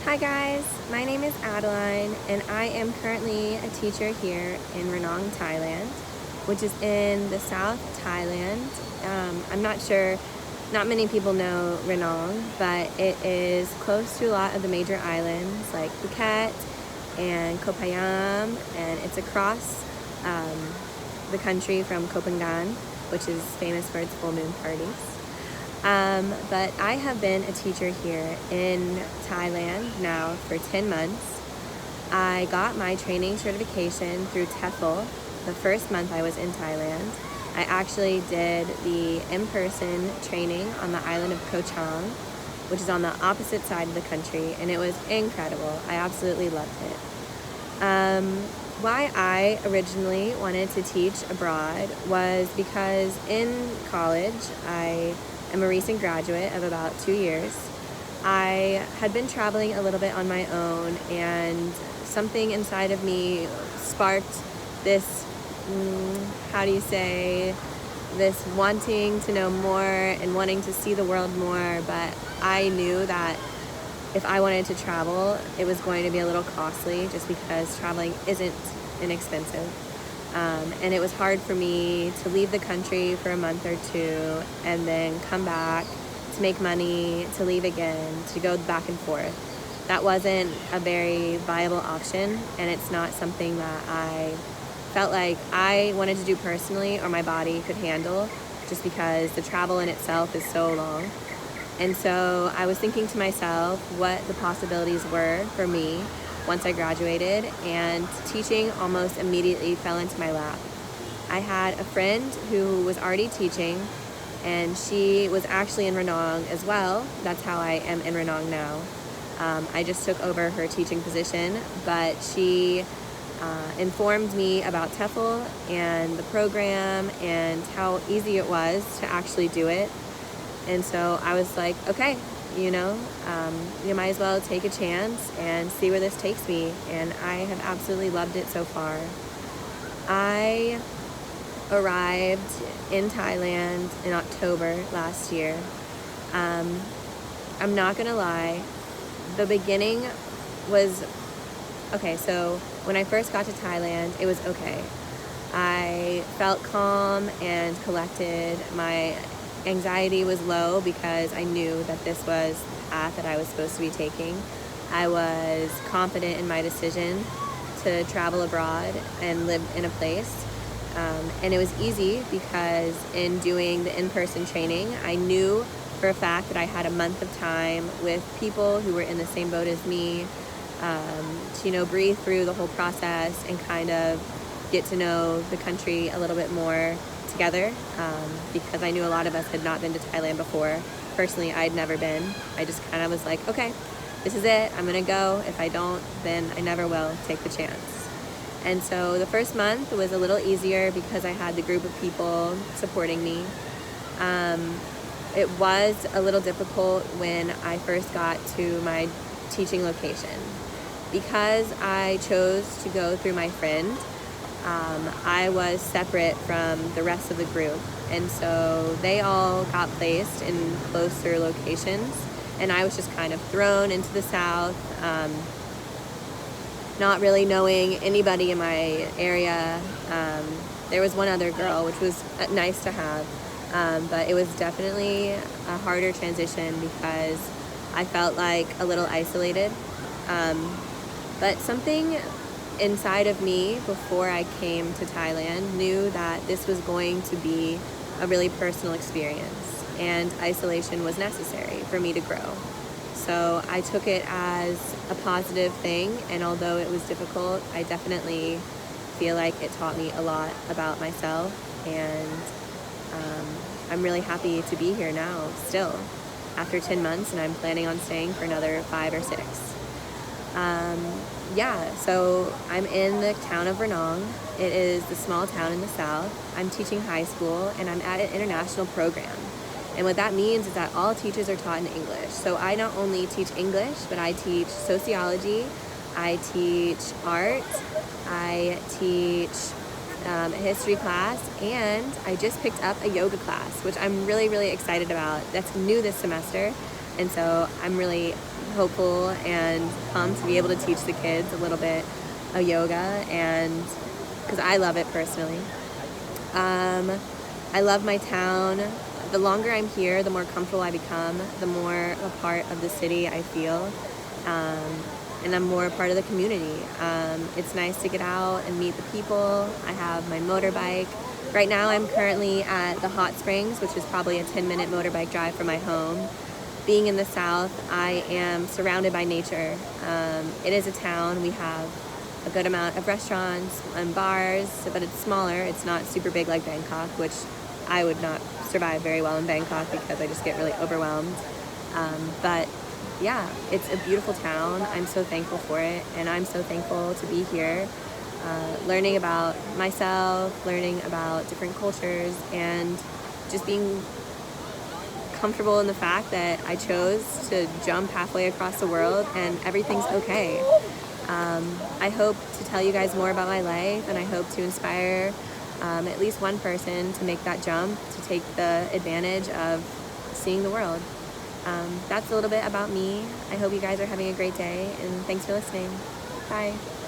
Hi guys, my name is Adeline and I am currently a teacher here in Ranong, Thailand, which is in the South Thailand. I'm not sure, not many people know Ranong, but it is close to a lot of the major islands like Phuket and Koh Phayan, and it's across the country from Koh Phangan, which is famous for its full moon parties. But I have been a teacher here in Thailand now for 10 months. I got my training certification through TEFL the first month I was in Thailand. I actually did the in-person training on the island of Koh Chang, which is on the opposite side of the country, and it was incredible. I absolutely loved it. Why I originally wanted to teach abroad was because in college, I am a recent graduate of about 2 years. I had been traveling a little bit on my own, and something inside of me sparked this, this wanting to know more and wanting to see the world more. But I knew that if I wanted to travel, it was going to be a little costly just because traveling isn't inexpensive. And it was hard for me to leave the country for a month or two and then come back to make money, to leave again, to go back and forth. That wasn't a very viable option, and it's not something that I felt like I wanted to do personally or my body could handle, just because the travel in itself is so long. And so I was thinking to myself what the possibilities were for me once I graduated, and teaching almost immediately fell into my lap. I had a friend who was already teaching, and she was actually in Ranong as well. That's how I am in Ranong now. I just took over her teaching position, but she informed me about TEFL and the program and how easy it was to actually do it. And so I was like, okay, you might as well take a chance and see where this takes me. And I have absolutely loved it so far. I arrived in Thailand in October last year. I'm not gonna lie, the beginning was okay. So when I first got to Thailand, it was okay. I felt calm and collected. My anxiety was low because I knew that this was the path that I was supposed to be taking. I was confident in my decision to travel abroad and live in a place. And it was easy because in doing the in-person training, I knew for a fact that I had a month of time with people who were in the same boat as me, to breathe through the whole process and kind of get to know the country a little bit more together, because I knew a lot of us had not been to Thailand before. Personally, I'd never been. I just kind of was like, okay, this is it. I'm gonna go. If I don't, then I never will. Take the chance. And so the first month was a little easier because I had the group of people supporting me. It was a little difficult when I first got to my teaching location. Because I chose to go through my friend, I was separate from the rest of the group, and so they all got placed in closer locations, and I was just kind of thrown into the south, not really knowing anybody in my area. There was one other girl, which was nice to have, but it was definitely a harder transition because I felt like a little isolated. But something inside of me before I came to Thailand knew that this was going to be a really personal experience, and isolation was necessary for me to grow. So I took it as a positive thing, and although it was difficult, I definitely feel like it taught me a lot about myself, and I'm really happy to be here now still after 10 months, and I'm planning on staying for another 5 or 6. So I'm in the town of Ranong. It is the small town in the south. I'm teaching high school, and I'm at an international program. And what that means is that all teachers are taught in English. So I not only teach English, but I teach sociology, I teach art, I teach a history class, and I just picked up a yoga class, which I'm really, really excited about. That's new this semester. And so I'm really hopeful and pumped to be able to teach the kids a little bit of yoga, and because I love it personally. I love my town. The longer I'm here, the more comfortable I become, the more a part of the city I feel, and I'm more a part of the community. It's nice to get out and meet the people. I have my motorbike. Right now I'm currently at the hot springs, which is probably a 10-minute motorbike drive from my home. Being in the South, I am surrounded by nature. It is a town. We have a good amount of restaurants and bars, but it's smaller. It's not super big like Bangkok, which I would not survive very well in Bangkok because I just get really overwhelmed. But yeah, it's a beautiful town. I'm so thankful for it, and I'm so thankful to be here, learning about myself, learning about different cultures, and just being comfortable in the fact that I chose to jump halfway across the world and everything's okay. I hope to tell you guys more about my life, and I hope to inspire at least one person to make that jump, to take the advantage of seeing the world. That's a little bit about me. I hope you guys are having a great day, and thanks for listening. Bye.